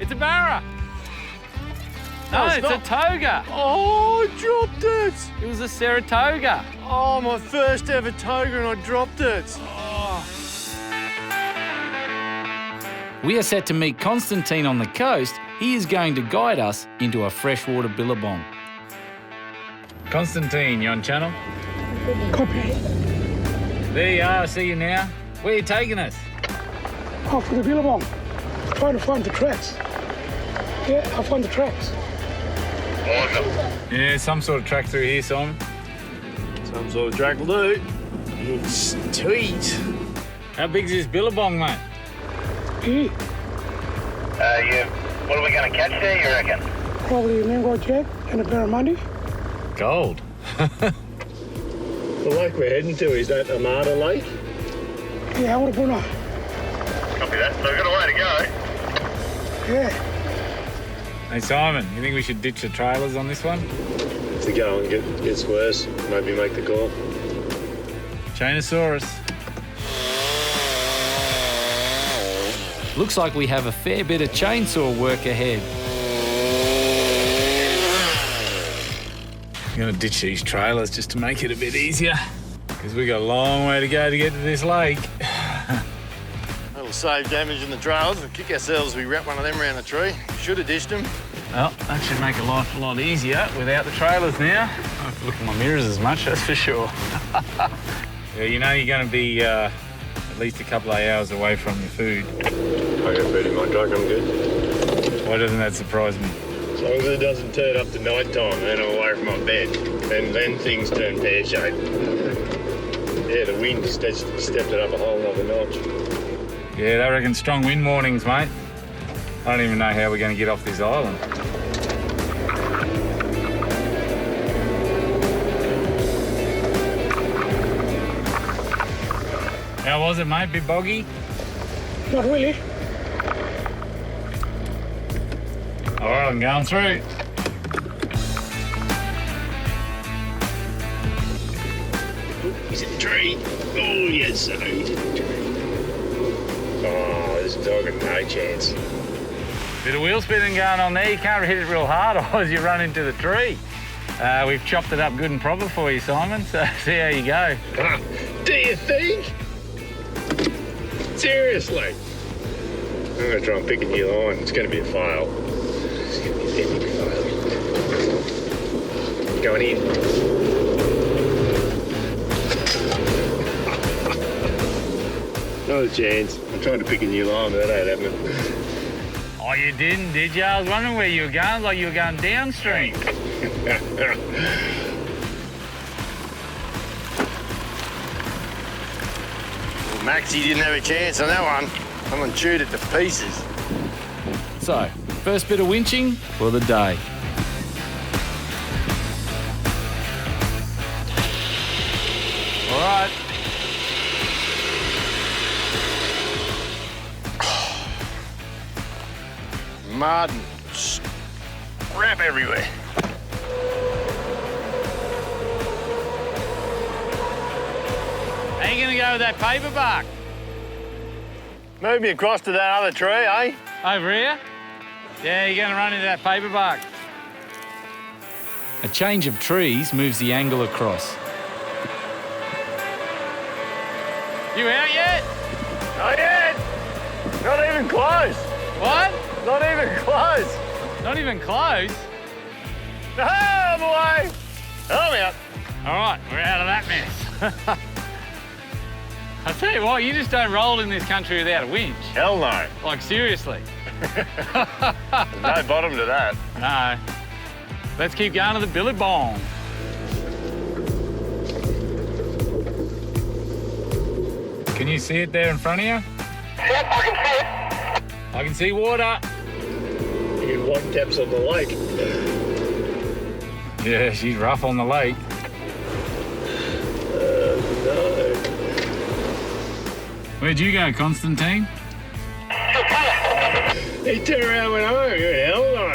It's a Barra. No, it's a Toga. Oh, I dropped it. It was a Saratoga. Oh, my first ever Toga and I dropped it. We are set to meet Constantine on the coast. He is going to guide us into a freshwater Billabong. Constantine, you on channel? Copy. There you are, I see you now. Where are you taking us? Off for the Billabong. Trying to find the tracks. Yeah, I found the tracks. Yeah, some sort of track through here, Simon. Some sort of track will do. It's sweet. How big's this Billabong, mate? Yeah, Yeah. What are we going to catch there, you reckon? probably a mango jack and a barramundi. Gold. The lake we're heading to, is that Armada Lake? Yeah, I would have put on. Copy that. So we've got a way to go. Yeah. Hey, Simon, you think we should ditch the trailers on this one? If the going gets worse, maybe make the call. Chainosaurus. Looks like we have a fair bit of chainsaw work ahead. I'm going to ditch these trailers just to make it a bit easier, because we've got a long way to go to get to this lake. That'll save damage in the trails. We'll kick ourselves if we wrap one of them around the tree. Should have dished them. Well, that should make life a lot easier without the trailers now. I don't have to look at my mirrors as much, that's for sure. Yeah, you know you're going to be at least a couple of hours away from your food. I got food in my truck, I'm good. Why doesn't that surprise me? As long as it doesn't turn up to night time, then I'm away from my bed. Then things turn pear-shaped. Yeah, the wind stepped it up a whole other notch. Yeah, I reckon strong wind warnings, mate. I don't even know how we're going to get off this island. How was it, mate? Bit boggy? Not really. All right, I'm going through. He's in the tree. Oh, yes, sir, he's in the tree. Oh, this dog had no chance. Bit of wheel spinning going on there. You can't hit it real hard, otherwise you run into the tree. We've chopped it up good and proper for you, Simon, so see how you go. Do you think? Seriously? I'm going to try and pick a new line. It's going to be a fail. It's going to be an epic fail. Going in. Not a chance. I'm trying to pick a new line, but that ain't happening. Oh, you didn't, did you? I was wondering where you were going, like you were going downstream. Well, Maxie didn't have a chance on that one. Someone chewed it to pieces. So, first bit of winching for the day. All right. Mud and crap everywhere. How you going to go with that paper bark? Move me across to that other tree, eh? Over here? Yeah, you're going to run into that paper bark. A change of trees moves the angle across. You out yet? Not yet. Not even close. What? Not even close. Not even close? Oh, I'm away. I'm out. All right, we're out of that mess. I'll tell you what, you just don't roll in this country without a winch. Hell no. Like, seriously. There's no bottom to that. No. Let's keep going to the Billabong. Can you see it there in front of you? Yep, I can see it. I can see water. You get white taps on the lake. Yeah, she's rough on the lake. No. Where'd you go, Constantine? He turned around and went home. Hell no.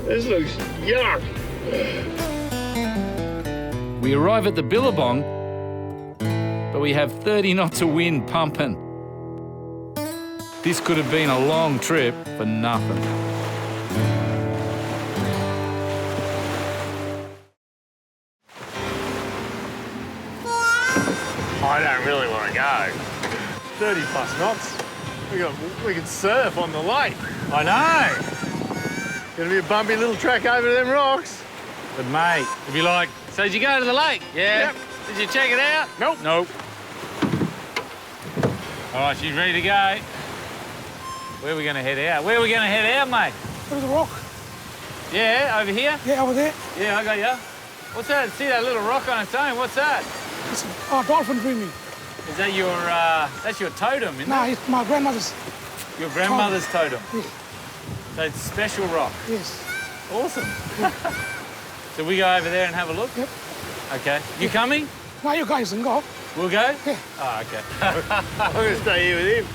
This looks yuck. We arrive at the Billabong, but we have 30 knots of wind pumping. This could have been a long trip for nothing. I don't really want to go. 30 plus knots. We could surf on the lake. I know. Gonna be a bumpy little track over to them rocks. But mate, it'd be like, so did you go to the lake? Yeah. Yep. Did you check it out? Nope. Nope. All right, she's ready to go. Where are we going to head out? Where are we going to head out, mate? There's a rock. Yeah, over here? Yeah, over there. Yeah, I got you. What's that? See that little rock on its own? What's that? It's dolphin dreaming. Is that your, that's your totem, isn't Nah, it? it's my grandmother's. Your grandmother's totem. Yeah. So it's a special rock. Yes. Awesome. So we go over there and have a look? Yep. Okay. You coming? Now you guys can go. We'll go? Yeah. Oh, okay. I'm gonna stay here with him.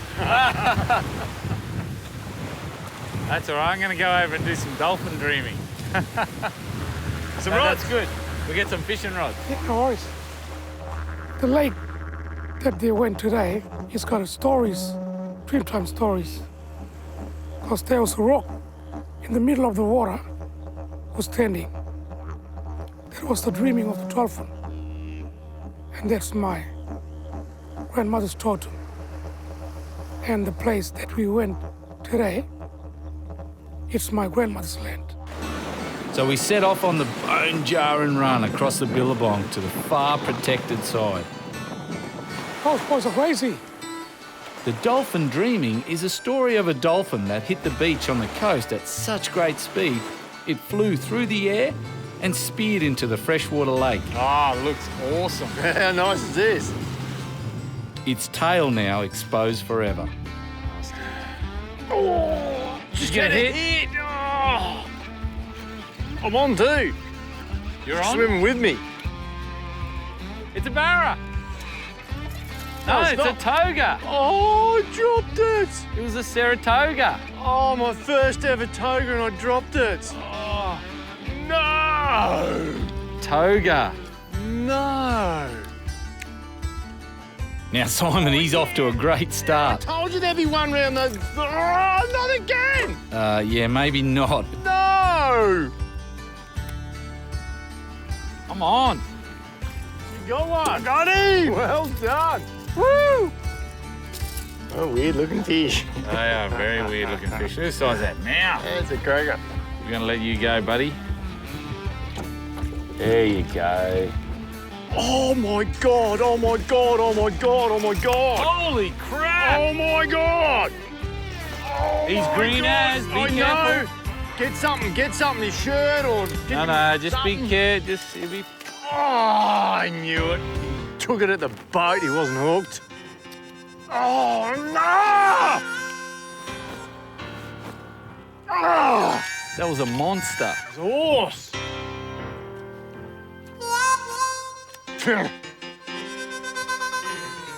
That's all right. I'm going to go over and do some dolphin dreaming. Some No, rods. that's good. We'll get some fishing rods. Yeah, no worries. The lake that they went today, it's got stories, dreamtime stories. Because there was a rock in the middle of the water was standing. That was the dreaming of the dolphin. And that's my grandmother's totem. And the place that we went today, it's my grandmother's land. So we set off on the bone-jarring run across the Billabong to the far protected side. Those boys are crazy. The dolphin dreaming is a story of a dolphin that hit the beach on the coast at such great speed, it flew through the air and speared into the freshwater lake. Oh, looks awesome. How nice is this? Its tail now exposed forever. Oh, Just get hit. Oh. I'm on too. You're on? Swimming with me. It's a barra. No, No, it's a stop. toga. Oh, I dropped it. It was a Saratoga. Oh, my first ever toga and I dropped it. Oh, No! toga. No! Now, Simon, he's off to a great start. Told you there'd be one round those. Oh, not again! Yeah, maybe not. No! Come on. You got one. I got him. Well done. Woo! Oh, weird looking fish. They are very weird looking fish. Look at the size of that mouth. That's a cracker. We're going to let you go, buddy. There you go. Oh my god, oh my god, oh my god, oh my god. Holy crap! Oh my god! Oh He's my green God. as, be I careful. know. Get something, his shirt or get No, just be something. careful. Just it'll be. Oh, I knew it. Took it at the boat, he wasn't hooked. Oh no! Oh, That was a monster. it's a horse.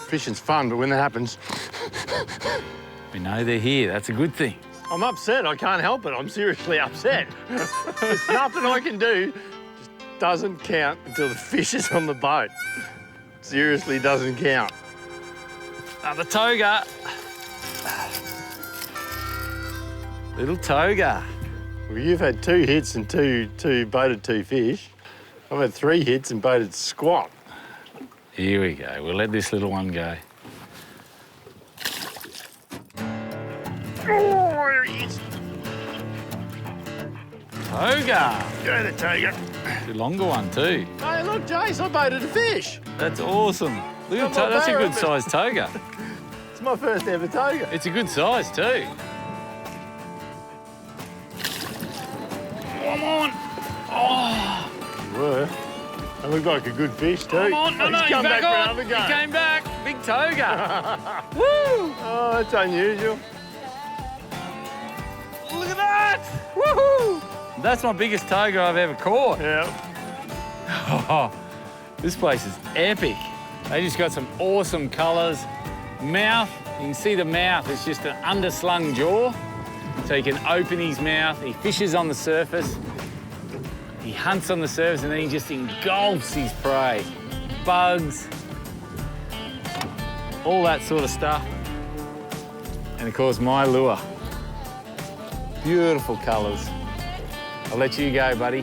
Fishing's fun, but when that happens, We know they're here. That's a good thing. I'm upset. I can't help it. I'm seriously upset. There's nothing I can do. Just doesn't count until the fish is on the boat. Seriously doesn't count. Another toga. Little toga. Well, you've had 2 hits and two baited 2 fish. I've had 3 hits and baited squat. Here we go. We'll let this little one go. Oh, there he is. Toga. Go the tiger. The longer one too. Hey, look, Jace, I baited a fish. That's awesome. Look at Got my that's a barra, good sized toga. It's my first ever toga. It's a good size too. Come on. Oh, You were. It looked like a good fish, too. come on. No, He's he's come back back for on. another go. He came back. Big toga. Woo! Oh, that's unusual. Look at that. Woohoo! That's my biggest toga I've ever caught. Yeah. Oh, this place is epic. They just got some awesome colours. Mouth, you can see the mouth. It's just an underslung jaw. So he can open his mouth. He fishes on the surface. He hunts on the surface and then he just engulfs his prey. Bugs, all that sort of stuff. And of course, my lure. Beautiful colours. I'll let you go, buddy.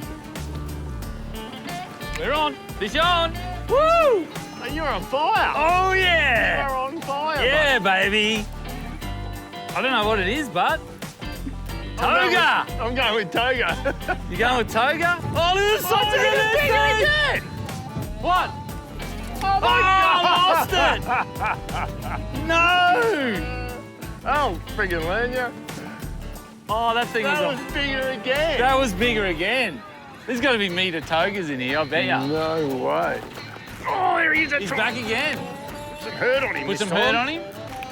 We're on. Fish on. Woo! Hey, you're on fire. Oh, yeah. You're on fire. Yeah, baby. I don't know what it is, but Toga. I'm going with Toga. You going with Toga? Oh, look at the size of Toga's this bigger thing. again. What? Oh, my God. I lost it. No. Oh, friggin' Lanya. Oh, that thing That was was bigger again. That was bigger again. There's got to be meter Togas in here, I bet ya. No way. Oh, there he is. He's back again. Put some hurt on him. Put some hurt on him.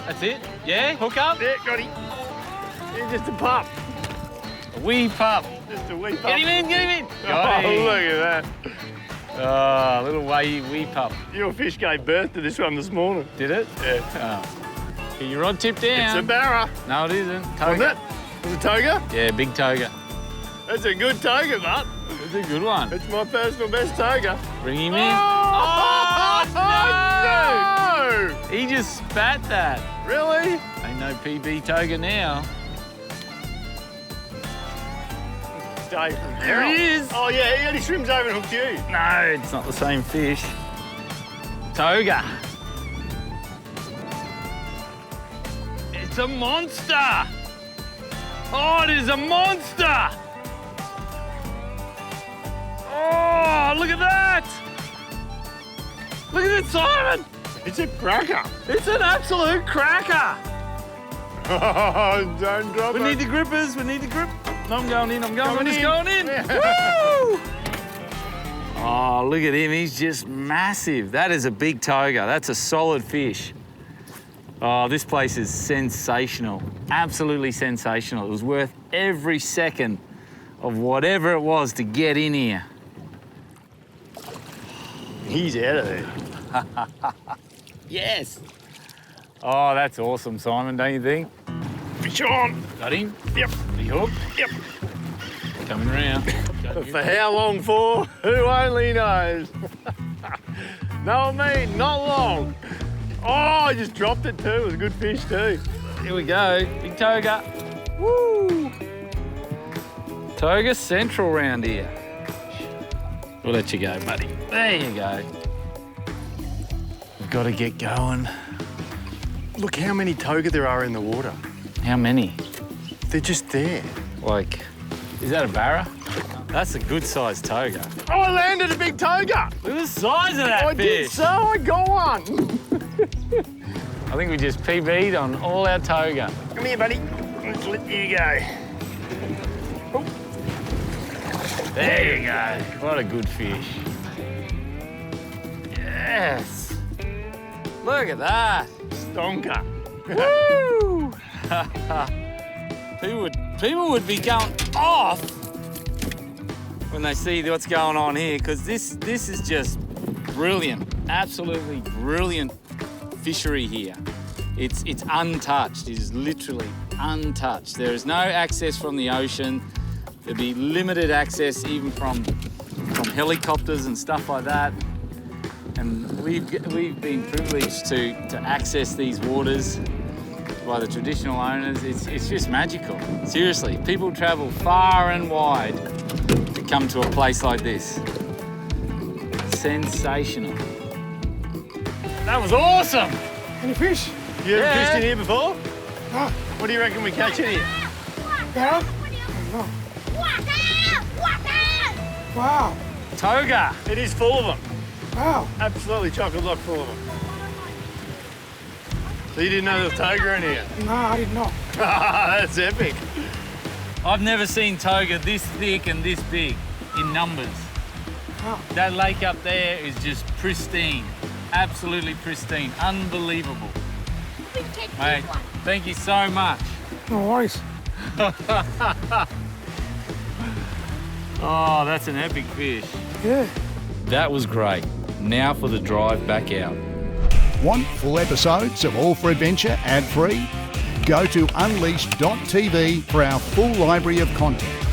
That's it. Yeah, hook up. Yeah, got him. He's just a pup. A wee pup. Just a wee pup. Get him in, get him in. Oh, Got him. look at that. Oh, little wee pup. Your fish gave birth to this one this morning. Did it? Yeah. Oh. Get your rod tip down. It's a Barra. No, it isn't. Wasn't Toga. it? Was it Toga? Yeah, big Toga. That's a good Toga, but It's a good one. it's my personal best Toga. Bring him in. Oh, no! He just spat that. Really? Ain't no PB Toga now. Dave from There he is. Oh, yeah, he only swims over and hooked you. No, it's not the same fish. Toga. It's a monster. Oh, it is a monster. Oh, look at that. Look at it, Simon. It's a cracker. It's an absolute cracker. Oh, don't drop We it. need the grippers. We need the grip. No, I'm going in. I'm Going just in. going in. Woo! Oh, look at him. He's just massive. That is a big Toga. That's a solid fish. Oh, this place is sensational. Absolutely sensational. It was worth every second of whatever it was to get in here. He's out of there. Yes. Oh, that's awesome, Simon, don't you think? Fish on. Got him? Yep. Big hook? Yep. Coming around. But for how long for? Who only knows? No, I mean, not long. Oh, I just dropped it too. It was a good fish too. Here we go. Big Toga. Woo! Toga Central round here. We'll let you go, buddy. There you go. We've got to get going. Look how many Toga there are in the water. How many? They're just there. Like, is that a Barra? That's a good sized Toga. Oh, I landed a big Toga. Look at the size of that I did fish. so. I got one. I think we just PB'd on all our Toga. Come here, buddy. Let's let you go. There you go. What a good fish. Yes. Look at that. Stonker. Woo! people would be going off when they see what's going on here, because this is just brilliant, absolutely brilliant fishery here. It's untouched. It is literally untouched. There is no access from the ocean. There'd be limited access even from helicopters and stuff like that. And we've been privileged to access these waters by the traditional owners. It's just magical. Seriously, people travel far and wide to come to a place like this. Sensational. That was awesome. Any fish? You ever Yeah. fished in here before? Ah, What do you reckon we catch in here? Barra? No. Wow. Toga. It is full of them. Wow. Absolutely chock-a-block full of them. So you didn't know there was Toga in here? No, I didn't know. That's epic. I've never seen Toga this thick and this big in numbers. Wow. That lake up there is just pristine. Absolutely pristine. Unbelievable. Mate, thank you so much. No worries. Oh, that's an epic fish. Yeah. That was great. Now for the drive back out. Want full episodes of All for Adventure ad-free? Go to unleashed.tv for our full library of content.